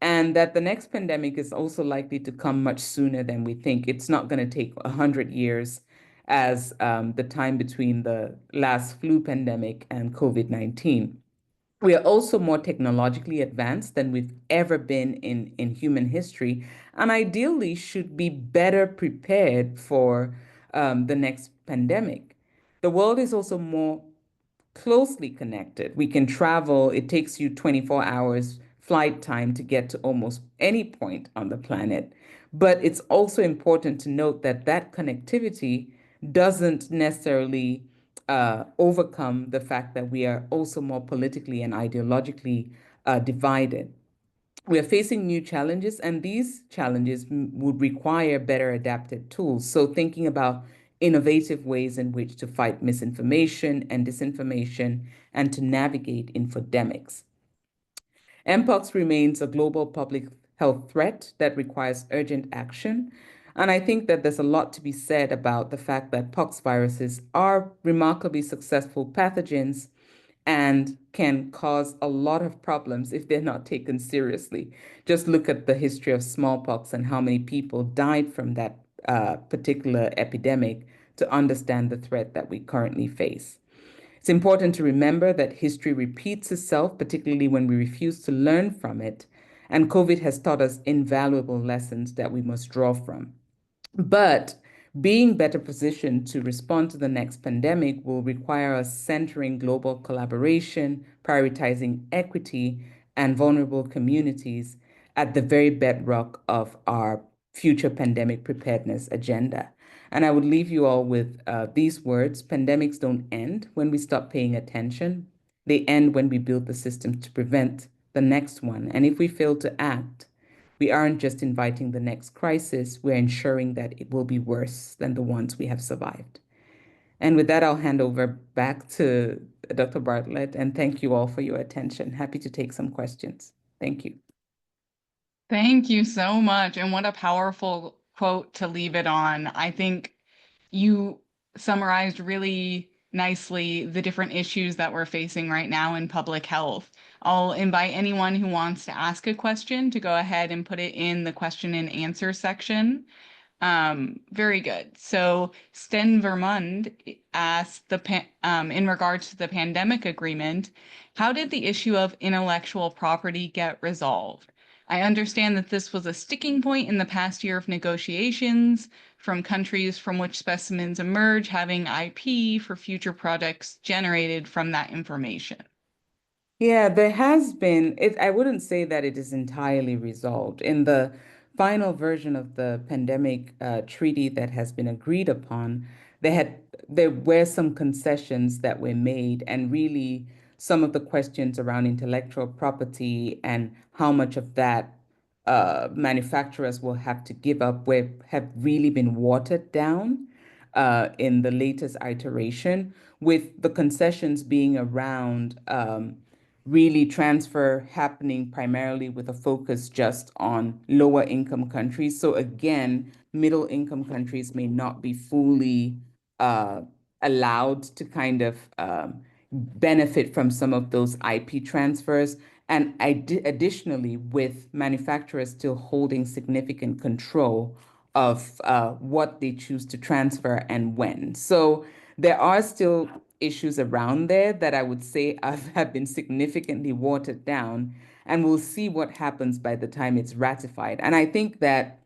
and that the next pandemic is also likely to come much sooner than we think. It's not going to take 100 years as the time between the last flu pandemic and COVID-19. We are also more technologically advanced than we've ever been in human history, and ideally should be better prepared for the next pandemic. The world is also more closely connected. We can travel. It takes you 24 hours flight time to get to almost any point on the planet. But it's also important to note that that connectivity doesn't necessarily overcome the fact that we are also more politically and ideologically divided. We are facing new challenges, and these challenges would require better adapted tools. So thinking about innovative ways in which to fight misinformation and disinformation and to navigate infodemics. Mpox remains a global public health threat that requires urgent action. And I think that there's a lot to be said about the fact that pox viruses are remarkably successful pathogens and can cause a lot of problems if they're not taken seriously. Just look at the history of smallpox and how many people died from that particular epidemic to understand the threat that we currently face. It's important to remember that history repeats itself, particularly when we refuse to learn from it, and COVID has taught us invaluable lessons that we must draw from. But being better positioned to respond to the next pandemic will require us centering global collaboration, prioritizing equity and vulnerable communities at the very bedrock of our future pandemic preparedness agenda. And I would leave you all with these words: pandemics don't end when we stop paying attention. They end when we build the systems to prevent the next one. And if we fail to act, we aren't just inviting the next crisis, we're ensuring that it will be worse than the ones we have survived. And with that, I'll hand over back to Dr. Bartlett, and thank you all for your attention. Happy to take some questions. Thank you. Thank you so much. And what a powerful quote to leave it on. I think you summarized really nicely the different issues that we're facing right now in public health. I'll invite anyone who wants to ask a question to go ahead and put it in the question and answer section. Very good. So Sten Vermund asked in regards to the pandemic agreement, how did the issue of intellectual property get resolved? I understand that this was a sticking point in the past year of negotiations from countries from which specimens emerge having IP for future products generated from that information. Yeah, there has been, I wouldn't say that it is entirely resolved. In the final version of the pandemic treaty that has been agreed upon, there were some concessions that were made, and really some of the questions around intellectual property and how much of that manufacturers will have to give up have really been watered down in the latest iteration, with the concessions being around really transfer happening primarily with a focus just on lower income countries. So again, middle income countries may not be fully allowed to kind of benefit from some of those IP transfers. And additionally, with manufacturers still holding significant control of what they choose to transfer and when. So there are still issues around there that I would say have been significantly watered down, and we'll see what happens by the time it's ratified. And I think that,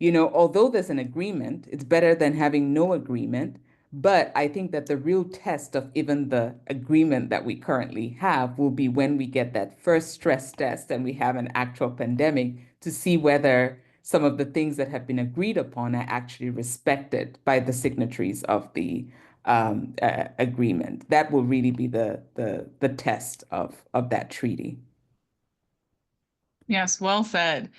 although there's an agreement, it's better than having no agreement. But I think that the real test of even the agreement that we currently have will be when we get that first stress test and we have an actual pandemic to see whether some of the things that have been agreed upon are actually respected by the signatories of the agreement. That will really be the test of that treaty. Yes, well said.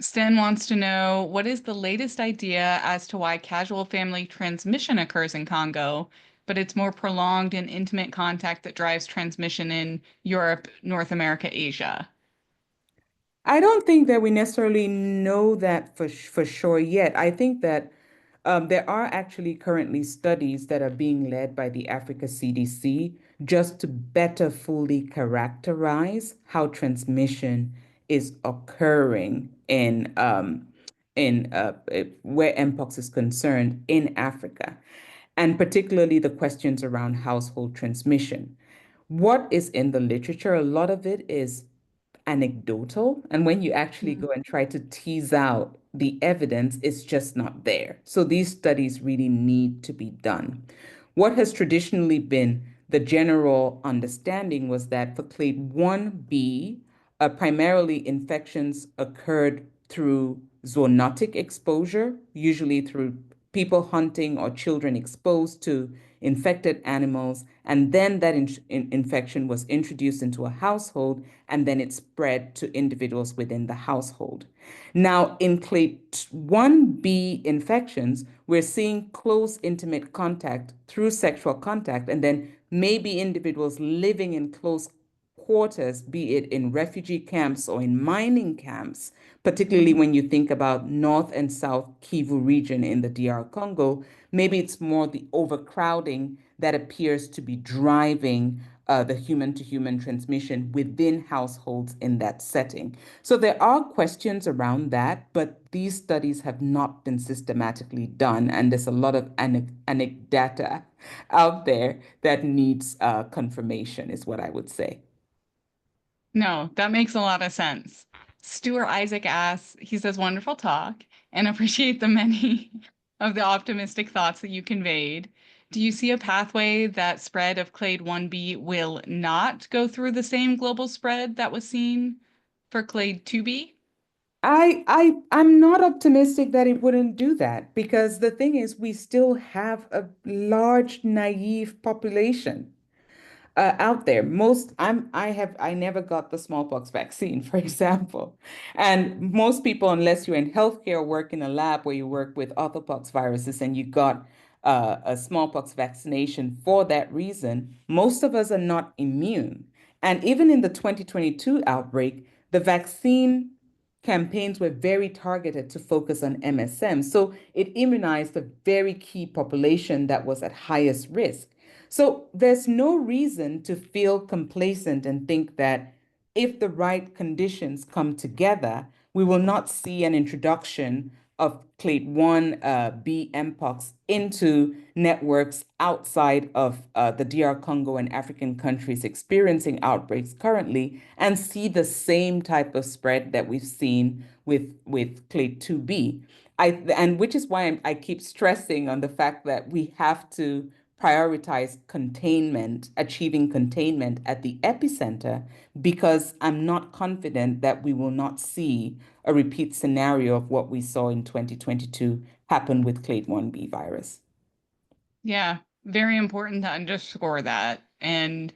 Sten wants to know, what is the latest idea as to why casual family transmission occurs in Congo, but it's more prolonged and intimate contact that drives transmission in Europe, North America, Asia? I don't think that we necessarily know that for sure yet. I think that there are actually currently studies that are being led by the Africa CDC just to better fully characterize how transmission is occurring in where Mpox is concerned in Africa, and particularly the questions around household transmission. What is in the literature? A lot of it is anecdotal. And when you actually go and try to tease out the evidence, it's just not there. So these studies really need to be done. What has traditionally been the general understanding was that for clade 1b, primarily infections occurred through zoonotic exposure, usually through people hunting or children exposed to infected animals, and then that infection was introduced into a household, and then it spread to individuals within the household. Now, in clade 1b infections, we're seeing close intimate contact through sexual contact, and then maybe individuals living in close quarters, be it in refugee camps or in mining camps, particularly when you think about North and South Kivu region in the DR Congo. Maybe it's more the overcrowding that appears to be driving the human-to-human transmission within households in that setting. So there are questions around that, but these studies have not been systematically done, and there's a lot of anecdata out there that needs confirmation, is what I would say. No, that makes a lot of sense. Stuart Isaac asks, he says, wonderful talk and appreciate the many of the optimistic thoughts that you conveyed. Do you see a pathway that spread of clade 1b will not go through the same global spread that was seen for clade 2b? I'm not optimistic that it wouldn't do that, because the thing is, we still have a large naive population out there. I never got the smallpox vaccine, for example. And most people, unless you're in healthcare or work in a lab where you work with orthopox viruses and you got a smallpox vaccination for that reason, most of us are not immune. And even in the 2022 outbreak, the vaccine campaigns were very targeted to focus on MSM. So it immunized a very key population that was at highest risk. So there's no reason to feel complacent and think that if the right conditions come together, we will not see an introduction of clade 1b Mpox into networks outside of the DR Congo and African countries experiencing outbreaks currently, and see the same type of spread that we've seen with clade 2b. And which is why I keep stressing on the fact that we have to prioritize containment, achieving containment at the epicenter, because I'm not confident that we will not see a repeat scenario of what we saw in 2022 happen with clade 1b virus. Yeah, very important to underscore that. And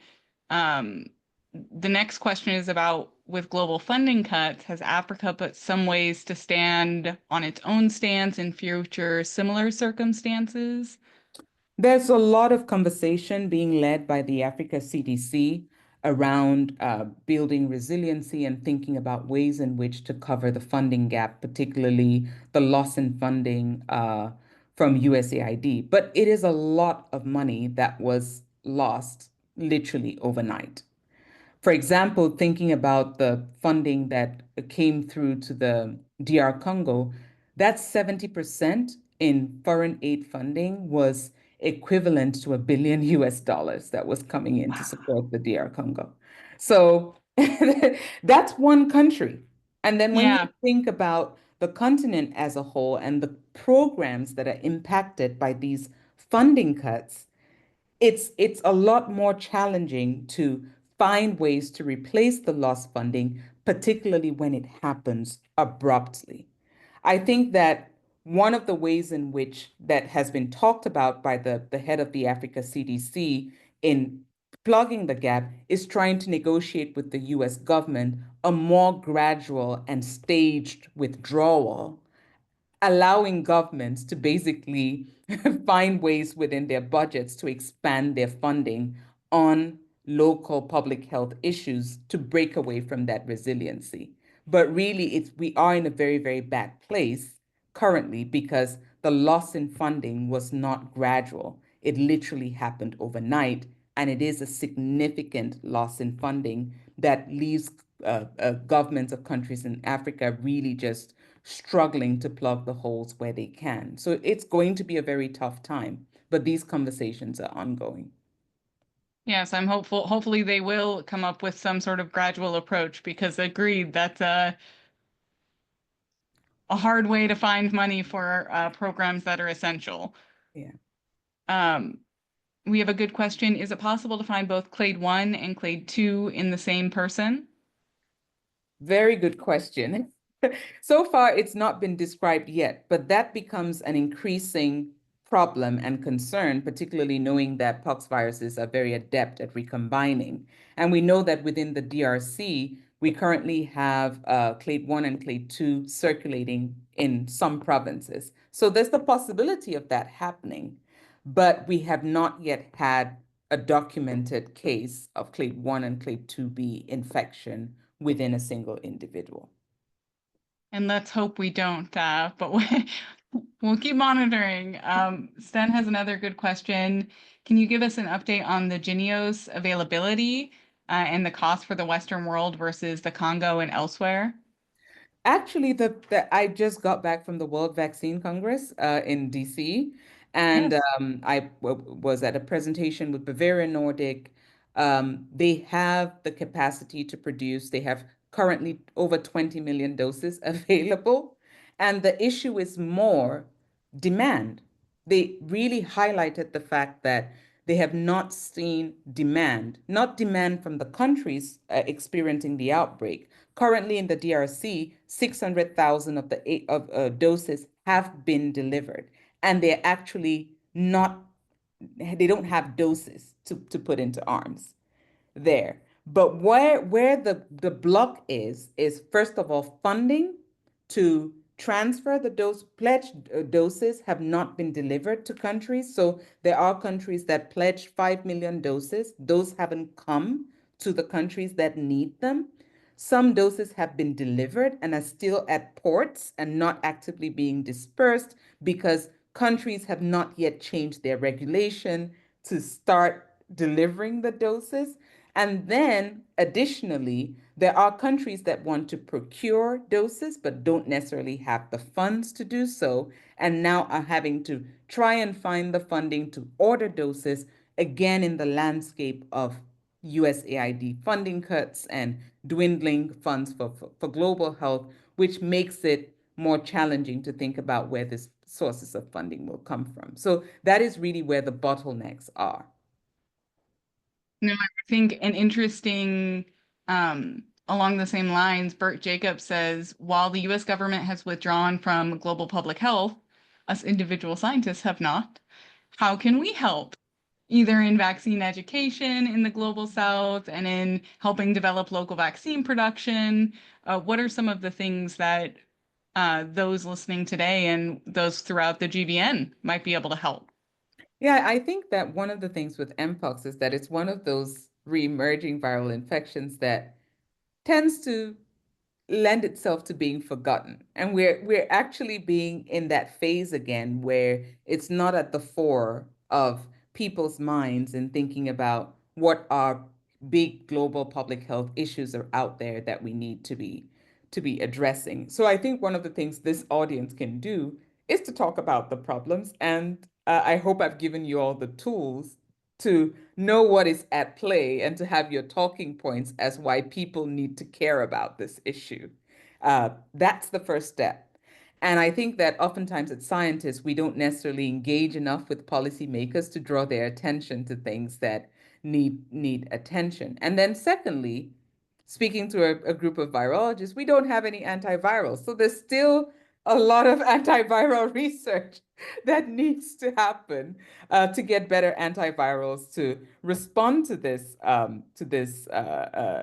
the next question is about, with global funding cuts, has Africa put some ways to stand on its own stance in future similar circumstances? There's a lot of conversation being led by the Africa CDC around building resiliency and thinking about ways in which to cover the funding gap, particularly the loss in funding from USAID. But it is a lot of money that was lost literally overnight. For example, thinking about the funding that came through to the DR Congo, that 70% in foreign aid funding was equivalent to $1 billion US that was coming in to support the DR Congo. So that's one country. And then when you Yeah. think about the continent as a whole and the programs that are impacted by these funding cuts, it's a lot more challenging to find ways to replace the lost funding, particularly when it happens abruptly. I think that one of the ways in which that has been talked about by the head of the Africa CDC in plugging the gap is trying to negotiate with the US government a more gradual and staged withdrawal, allowing governments to basically find ways within their budgets to expand their funding on local public health issues to break away from that resiliency. But really, we are in a very, very bad place currently because the loss in funding was not gradual. It literally happened overnight, and it is a significant loss in funding that leaves governments of countries in Africa really just struggling to plug the holes where they can. So it's going to be a very tough time, but these conversations are ongoing. Yes, I'm hopeful. Hopefully they will come up with some sort of gradual approach because agreed, that's a hard way to find money for programs that are essential. Yeah. Um, we have a good question. Is it possible to find both clade 1 and clade 2 in the same person? Very good question. So far, it's not been described yet, but that becomes an increasing problem and concern, particularly knowing that pox viruses are very adept at recombining. And we know that within the DRC, we currently have clade 1 and clade 2 circulating in some provinces. So there's the possibility of that happening, but we have not yet had a documented case of clade 1 and clade 2B infection within a single individual. And let's hope we don't, but we'll keep monitoring. Sten has another good question. Can you give us an update on the Jynneos availability and the cost for the Western world versus the Congo and elsewhere? Actually, I just got back from the World Vaccine Congress in DC, and Yes. I was at a presentation with Bavarian Nordic. They have the capacity to produce, they have currently over 20 million doses available, and the issue is more demand. They really highlighted the fact that they have not seen demand, not demand from the countries experiencing the outbreak. Currently in the DRC, 600,000 of the doses have been delivered, and they're actually not, they don't have doses to put into arms there. But where the block is first of all funding to transfer the pledged doses have not been delivered to countries. So there are countries that pledged 5 million doses. Those haven't come to the countries that need them. Some doses have been delivered and are still at ports and not actively being dispersed because countries have not yet changed their regulation to start delivering the doses. And then additionally, there are countries that want to procure doses but don't necessarily have the funds to do so, and now are having to try and find the funding to order doses, again in the landscape of USAID funding cuts and dwindling funds for global health, which makes it more challenging to think about where this sources of funding will come from. So that is really where the bottlenecks are. No, I think an interesting, along the same lines, Bert Jacobs says, while the US government has withdrawn from global public health, us individual scientists have not. How can we help? Either in vaccine education in the global south and in helping develop local vaccine production. What are some of the things that those listening today and those throughout the GVN might be able to help? Yeah, I think that one of the things with Mpox is that it's one of those re-emerging viral infections that tends to lend itself to being forgotten. And we're actually being in that phase again where it's not at the fore of people's minds and thinking about what are big global public health issues are out there that we need to be addressing. So I think one of the things this audience can do is to talk about the problems, and I hope I've given you all the tools to know what is at play and to have your talking points as why people need to care about this issue. That's the first step. And I think that oftentimes as scientists, we don't necessarily engage enough with policymakers to draw their attention to things that need attention. And then secondly, speaking to a group of virologists, we don't have any antivirals. So there's still a lot of antiviral research that needs to happen to get better antivirals to respond to this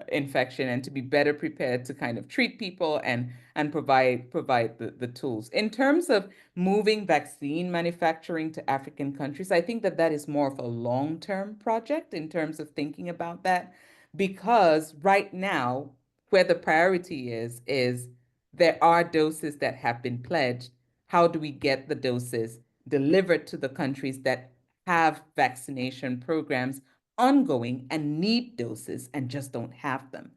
infection and to be better prepared to kind of treat people and provide the tools. In terms of moving vaccine manufacturing to African countries, I think that that is more of a long-term project in terms of thinking about that, because right now, where the priority is there are doses that have been pledged. How do we get the doses delivered to the countries that have vaccination programs ongoing and need doses and just don't have them?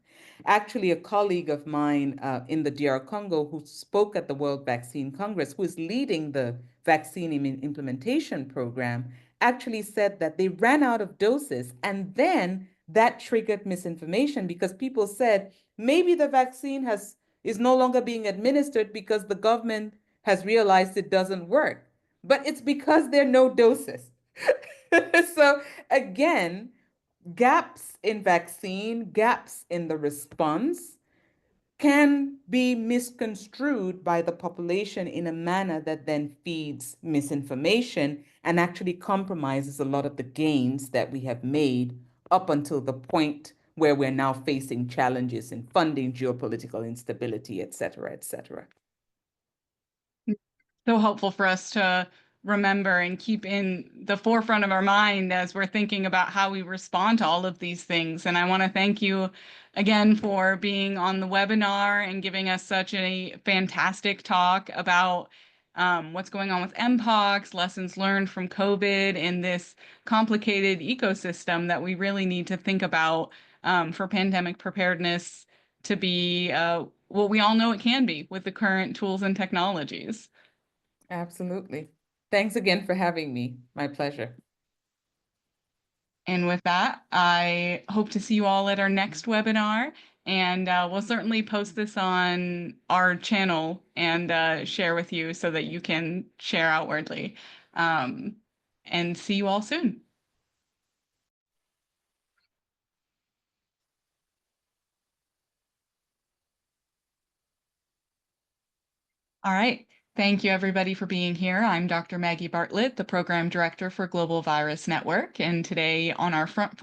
Actually, a colleague of mine in the DR Congo who spoke at the World Vaccine Congress, who is leading the vaccine implementation program, actually said that they ran out of doses, and then that triggered misinformation because people said maybe the vaccine is no longer being administered because the government has realized it doesn't work. But it's because there are no doses. So again, gaps in vaccine, gaps in the response can be misconstrued by the population in a manner that then feeds misinformation and actually compromises a lot of the gains that we have made up until the point where we're now facing challenges in funding, geopolitical instability, et cetera, et cetera. So helpful for us to remember and keep in the forefront of our mind as we're thinking about how we respond to all of these things. And I want to thank you again for being on the webinar and giving us such a fantastic talk about what's going on with Mpox, lessons learned from COVID, in this complicated ecosystem that we really need to think about for pandemic preparedness to be what we all know it can be with the current tools and technologies. Absolutely. Thanks again for having me. My pleasure. And with that, I hope to see you all at our next webinar, and we'll certainly post this on our channel and share with you so that you can share outwardly. And see you all soon. All right. Thank you, everybody, for being here. I'm Dr. Maggie Bartlett, the Program Director for Global Virus Network, and today on our front